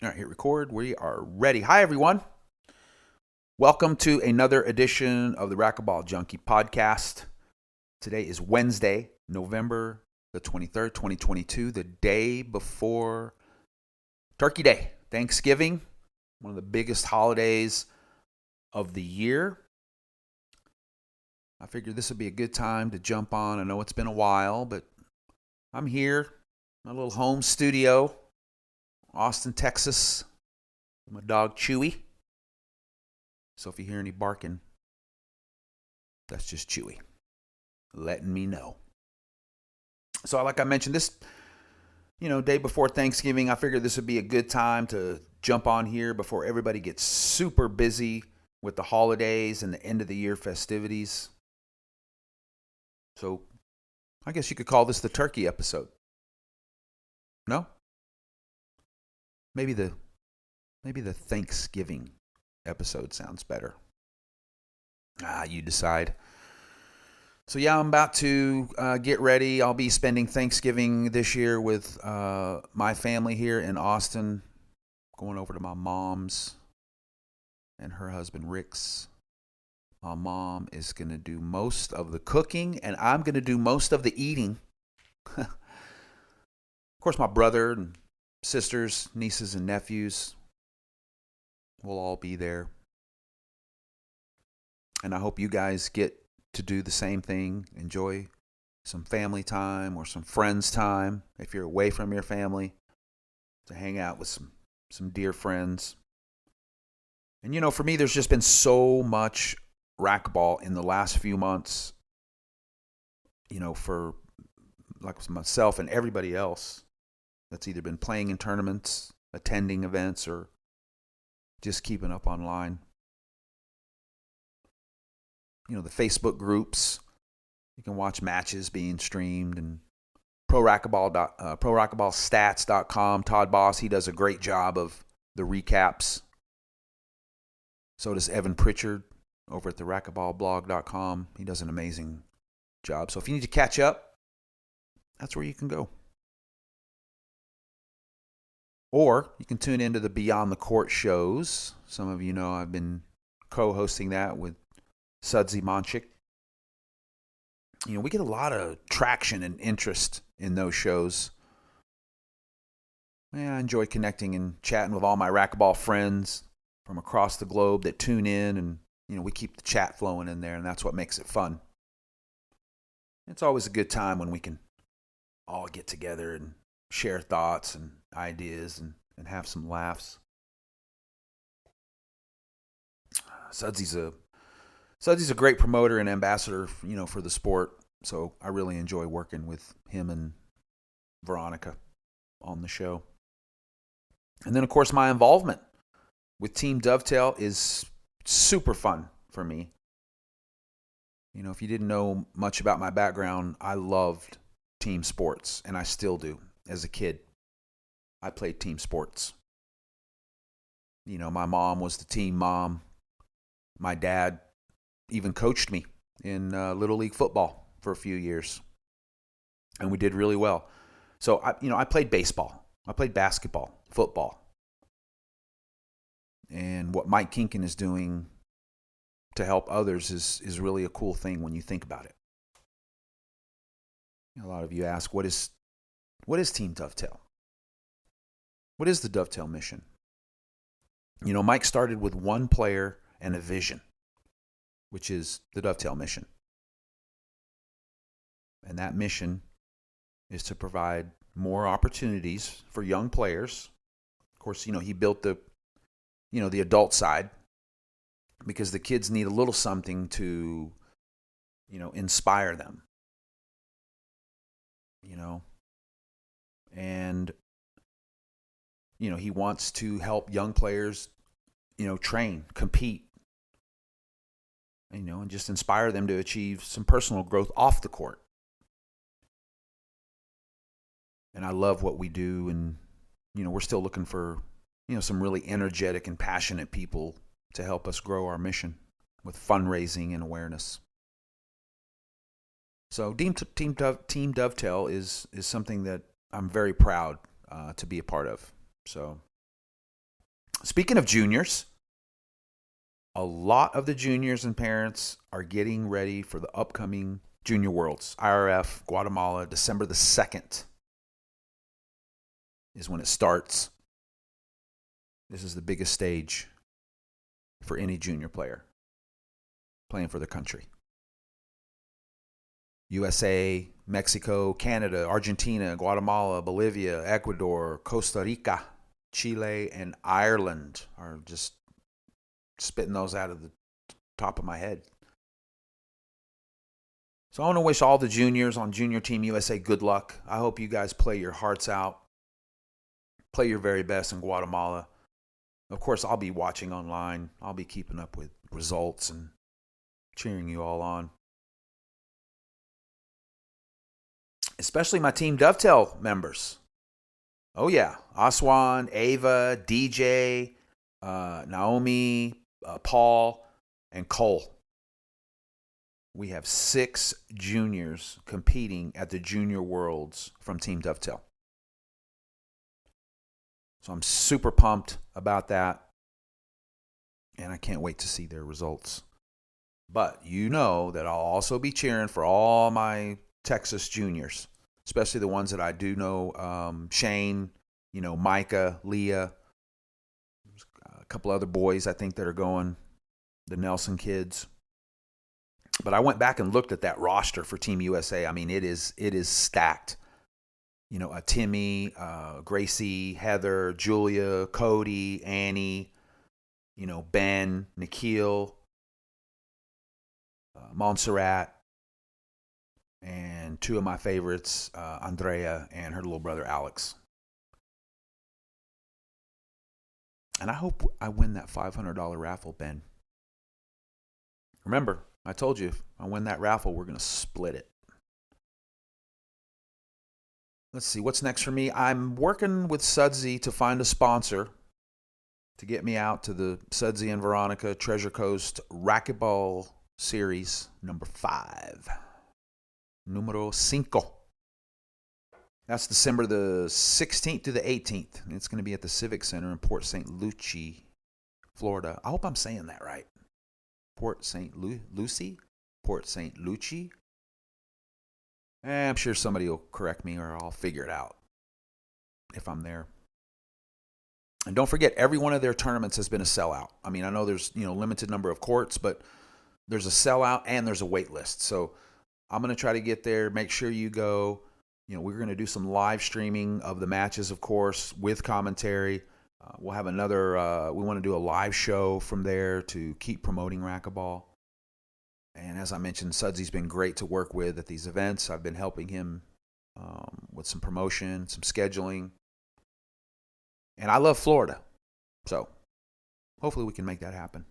All right, hit record. We are ready. Hi, everyone. Welcome to another edition of the Racquetball Junkie Podcast. Today is Wednesday, November the 23rd, 2022, the day before Turkey Day, Thanksgiving, one of the biggest holidays of the year. I figured this would be a good time to jump on. I know it's been a while, but I'm here, my little home studio, Austin, Texas, with my dog Chewy. So if you hear any barking, that's just Chewy letting me know. So like I mentioned, this, day before Thanksgiving, I figured this would be a good time to jump on here before everybody gets super busy with the holidays and the end of the year festivities. So I guess you could call this the turkey episode. No? Maybe the Thanksgiving episode sounds better. You decide. So yeah, I'm about to get ready. I'll be spending Thanksgiving this year with my family here in Austin, going over to my mom's and her husband Rick's. My mom is going to do most of the cooking, and I'm going to do most of the eating. Of course, my brother and sisters, nieces, and nephews will all be there. And I hope you guys get to do the same thing. Enjoy some family time or some friends time if you're away from your family, to hang out with some dear friends. And for me, there's just been so much racquetball in the last few months, for like myself and everybody else that's either been playing in tournaments, attending events, or just keeping up online. The Facebook groups, you can watch matches being streamed, and ProRacquetballStats.com. Todd Boss, he does a great job of the recaps. So does Evan Pritchard over at the racquetballblog.com. He does an amazing job. So if you need to catch up, that's where you can go. Or you can tune into the Beyond the Court shows. Some of you know I've been co-hosting that with Sudsy Monchik. We get a lot of traction and interest in those shows. I enjoy connecting and chatting with all my racquetball friends from across the globe that tune in, and we keep the chat flowing in there, and that's what makes it fun. It's always a good time when we can all get together and share thoughts and ideas and have some laughs. Sudsy's a great promoter and ambassador, for the sport. So I really enjoy working with him and Veronica on the show. And then, of course, my involvement with Team Dovetail is super fun for me. If you didn't know much about my background, I loved team sports, and I still do. As a kid, I played team sports. My mom was the team mom. My dad even coached me in Little League football for a few years, and we did really well. So I played baseball, I played basketball, football, and what Mike Kinkin is doing to help others is really a cool thing when you think about it. A lot of you ask, what is Team Dovetail? What is the DOVETAIL Mission? Mike started with one player and a vision, which is the DOVETAIL Mission. And that mission is to provide more opportunities for young players. Of course, he built the adult side because the kids need a little something to, inspire them. And, he wants to help young players, train, compete, and just inspire them to achieve some personal growth off the court. And I love what we do, and, we're still looking for, some really energetic and passionate people to help us grow our mission with fundraising and awareness. So Team Dovetail is something that I'm very proud to be a part of. So Speaking of juniors, a lot of the juniors and parents are getting ready for the upcoming Junior Worlds. IRF, Guatemala, December the 2nd is when it starts. This is the biggest stage for any junior player playing for the country. USA, Mexico, Canada, Argentina, Guatemala, Bolivia, Ecuador, Costa Rica, Chile, and Ireland are just spitting those out of the top of my head. So I want to wish all the juniors on Junior Team USA good luck. I hope you guys play your hearts out. Play your very best in Guatemala. Of course, I'll be watching online. I'll be keeping up with results and cheering you all on. Especially my Team Dovetail members. Oh yeah, Aswan, Ava, DJ, Naomi, Paul, and Cole. We have 6 juniors competing at the Junior Worlds from Team Dovetail. So I'm super pumped about that. And I can't wait to see their results. But you know that I'll also be cheering for all my Texas juniors, especially the ones that I do know. Shane, Micah, Leah, a couple other boys I think that are going, the Nelson kids. But I went back and looked at that roster for Team USA. I mean, it is stacked. Timmy, Gracie, Heather, Julia, Cody, Annie, Ben, Nikhil, Montserrat, and 2 of my favorites, Andrea and her little brother, Alex. And I hope I win that $500 raffle, Ben. Remember, I told you, if I win that raffle, we're going to split it. Let's see, what's next for me? I'm working with Sudsy to find a sponsor to get me out to the Sudsy and Veronica Treasure Coast Racquetball Series number 5. Numero 5. That's December the 16th to the 18th. It's going to be at the Civic Center in Port St. Lucie, Florida. I hope I'm saying that right. Port St. Lucie? Port St. Lucie? I'm sure somebody will correct me or I'll figure it out if I'm there. And don't forget, every one of their tournaments has been a sellout. I mean, I know there's, limited number of courts, but there's a sellout and there's a wait list. So I'm going to try to get there. Make sure you go. We're going to do some live streaming of the matches, of course, with commentary. We'll have another, we want to do a live show from there to keep promoting racquetball. And as I mentioned, Sudsy's been great to work with at these events. I've been helping him with some promotion, some scheduling. And I love Florida. So hopefully we can make that happen.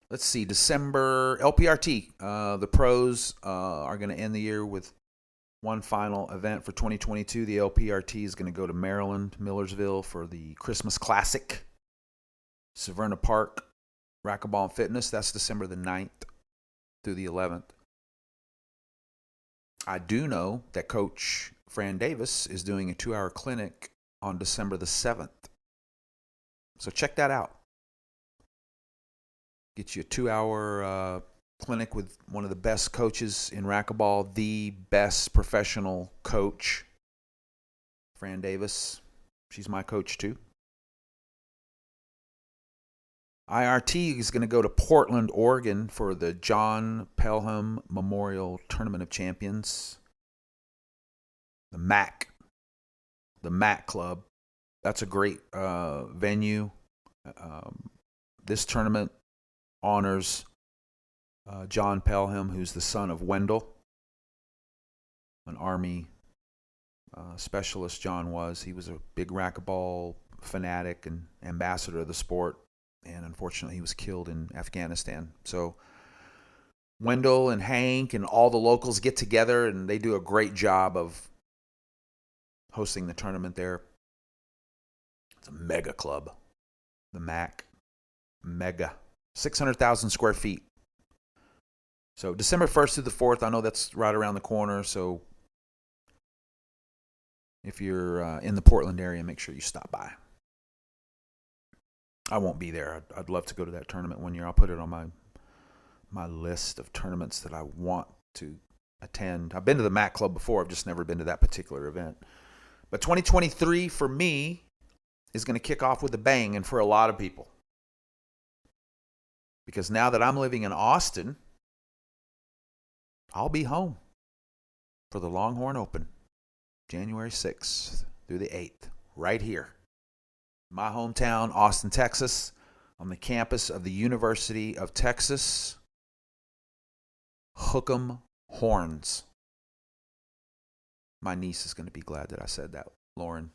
Let's see, December, LPRT. The pros are going to end the year with one final event for 2022. The LPRT is going to go to Maryland, Millersville for the Christmas Classic. Severna Park, Racquetball and Fitness. That's December the 9th through the 11th. I do know that Coach Fran Davis is doing a 2-hour clinic on December the 7th. So check that out. Get you a 2-hour clinic with one of the best coaches in racquetball, the best professional coach, Fran Davis. She's my coach too. IRT is going to go to Portland, Oregon for the John Pelham Memorial Tournament of Champions. The MAC Club. That's a great venue. This tournament honors John Pelham, who's the son of Wendell, an Army specialist. John was. He was a big racquetball fanatic and ambassador of the sport, and unfortunately he was killed in Afghanistan. So Wendell and Hank and all the locals get together, and they do a great job of hosting the tournament there. It's a mega club, the MAC. Mega. 600,000 square feet. So December 1st through the 4th, I know that's right around the corner. So if you're in the Portland area, make sure you stop by. I won't be there. I'd love to go to that tournament one year. I'll put it on my list of tournaments that I want to attend. I've been to the MAC Club before. I've just never been to that particular event. But 2023 for me is going to kick off with a bang, and for a lot of people. Because now that I'm living in Austin, I'll be home for the Longhorn Open, January 6th through the 8th, right here. My hometown, Austin, Texas, on the campus of the University of Texas. Hook 'em horns. My niece is going to be glad that I said that, Lauren.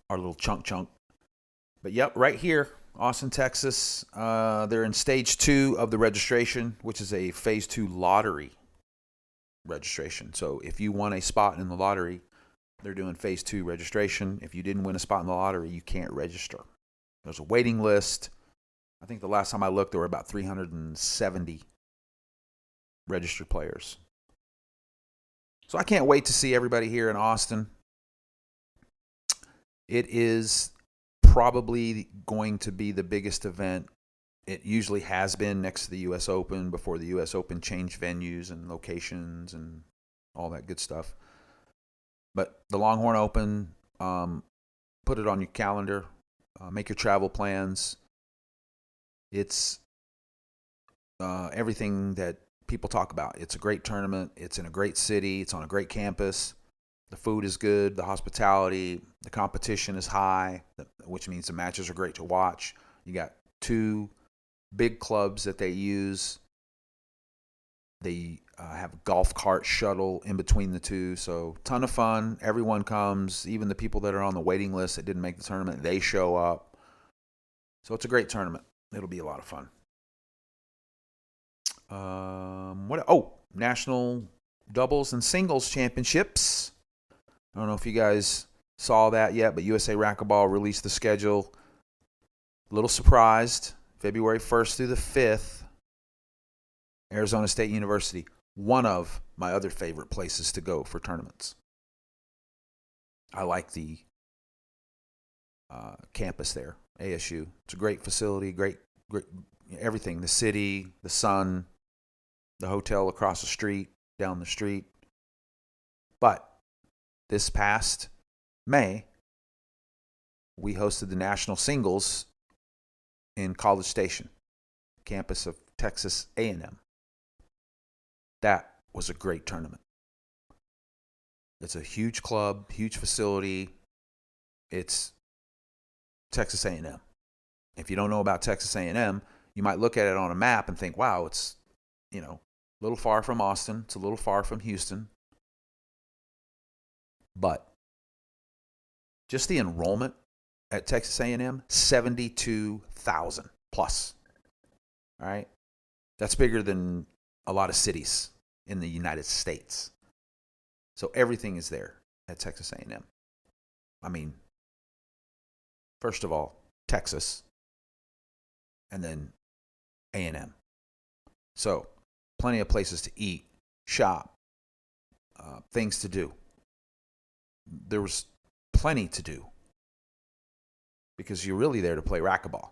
Our little chunk. But yep, right here, Austin, Texas. They're in stage 2 of the registration, which is a phase 2 lottery registration. So if you won a spot in the lottery, they're doing phase 2 registration. If you didn't win a spot in the lottery, you can't register. There's a waiting list. I think the last time I looked, there were about 370 registered players. So I can't wait to see everybody here in Austin. It is probably going to be the biggest event. It usually has been next to the U.S. Open before the U.S. Open changed venues and locations and all that good stuff. But the Longhorn Open, put it on your calendar. Make your travel plans. It's everything that people talk about. It's a great tournament. It's in a great city. It's on a great campus. The food is good. The hospitality, the competition is high, which means the matches are great to watch. You got 2 big clubs that they use. They have a golf cart shuttle in between the 2. So ton of fun. Everyone comes. Even the people that are on the waiting list that didn't make the tournament, they show up. So it's a great tournament. It'll be a lot of fun. National doubles and singles championships. I don't know if you guys saw that yet, but USA Racquetball released the schedule. A little surprised. February 1st through the 5th. Arizona State University. One of my other favorite places to go for tournaments. I like the campus there, ASU. It's a great facility, great everything. The city, the sun, the hotel across the street, down the street. But this past May, we hosted the national singles in College Station, campus of Texas A&M. That was a great tournament. It's a huge club, huge facility. It's Texas A&M. If you don't know about Texas A&M, you might look at it on a map and think, wow, it's, a little far from Austin. It's a little far from Houston. But just the enrollment at Texas A&M, 72,000 plus. All right? That's bigger than a lot of cities in the United States. So everything is there at Texas A&M. I mean, first of all, Texas, and then A&M. So plenty of places to eat, shop, things to do. There was plenty to do because you're really there to play racquetball.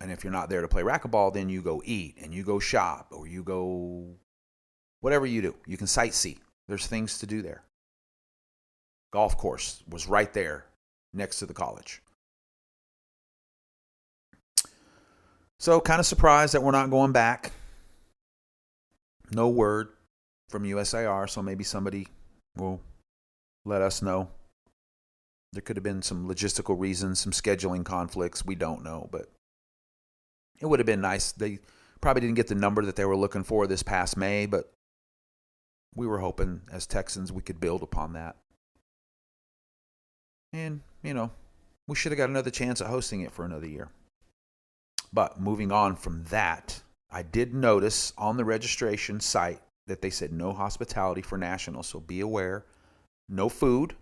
And if you're not there to play racquetball, then you go eat and you go shop or you go whatever you do. You can sightsee. There's things to do there. Golf course was right there next to the college. So kind of surprised that we're not going back. No word from USAR, so maybe somebody will let us know. There could have been some logistical reasons, some scheduling conflicts. We don't know, but it would have been nice. They probably didn't get the number that they were looking for this past May, but we were hoping as Texans we could build upon that. And, we should have got another chance at hosting it for another year. But moving on from that, I did notice on the registration site that they said no hospitality for nationals, so be aware. No food.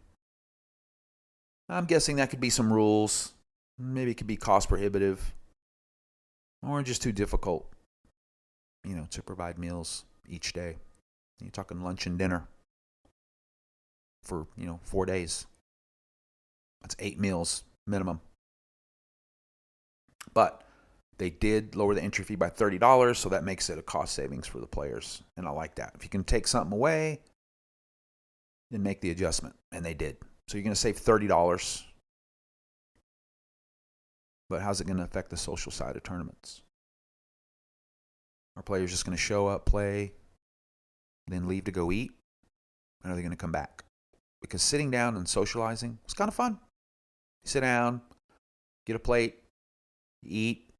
I'm guessing that could be some rules. Maybe it could be cost prohibitive or just too difficult, to provide meals each day. You're talking lunch and dinner for, 4 days. That's 8 meals minimum. But they did lower the entry fee by $30, so that makes it a cost savings for the players, and I like that. If you can take something away, then make the adjustment, and they did. So you're going to save $30. But how's it going to affect the social side of tournaments? Are players just going to show up, play, then leave to go eat? And are they going to come back? Because sitting down and socializing was kind of fun. You sit down, get a plate, eat,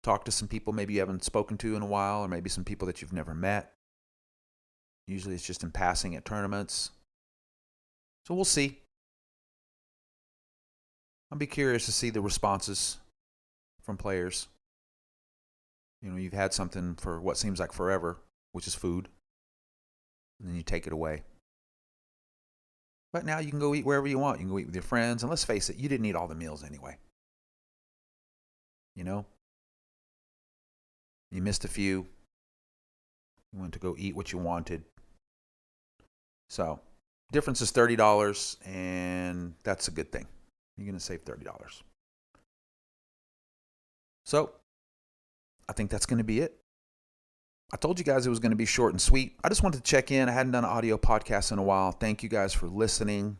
talk to some people maybe you haven't spoken to in a while, or maybe some people that you've never met. Usually it's just in passing at tournaments. So we'll see. I'll be curious to see the responses from players. You know, you've had something for what seems like forever, which is food, and then you take it away. But now you can go eat wherever you want. You can go eat with your friends, and let's face it, you didn't eat all the meals anyway. You know? You missed a few. You went to go eat what you wanted. So, difference is $30, and that's a good thing. You're going to save $30. So, I think that's going to be it. I told you guys it was going to be short and sweet. I just wanted to check in. I hadn't done an audio podcast in a while. Thank you guys for listening.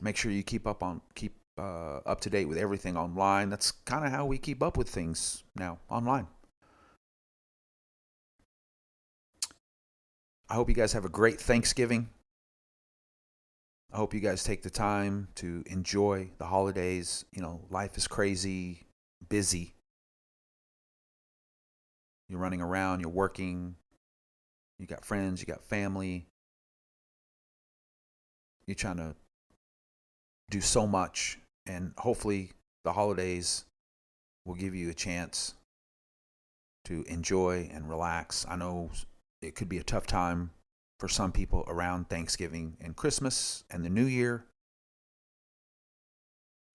Make sure you keep up to date with everything online. That's kind of how we keep up with things now, online. I hope you guys have a great Thanksgiving. I hope you guys take the time to enjoy the holidays. You know, life is crazy, busy. You're running around, you're working, you got friends, you got family. You're trying to do so much, and hopefully the holidays will give you a chance to enjoy and relax. I know it could be a tough time for some people around Thanksgiving and Christmas and the New Year.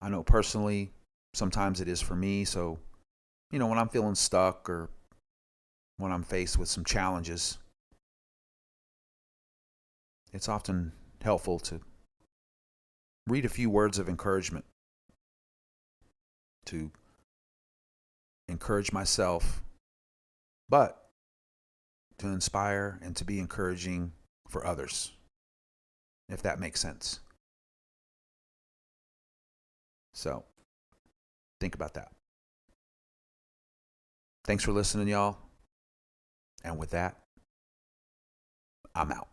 I know personally, sometimes it is for me. So, you know, when I'm feeling stuck or when I'm faced with some challenges, it's often helpful to read a few words of encouragement, to encourage myself, but to inspire and to be encouraging for others, if that makes sense. So, think about that. Thanks for listening, y'all. And with that, I'm out.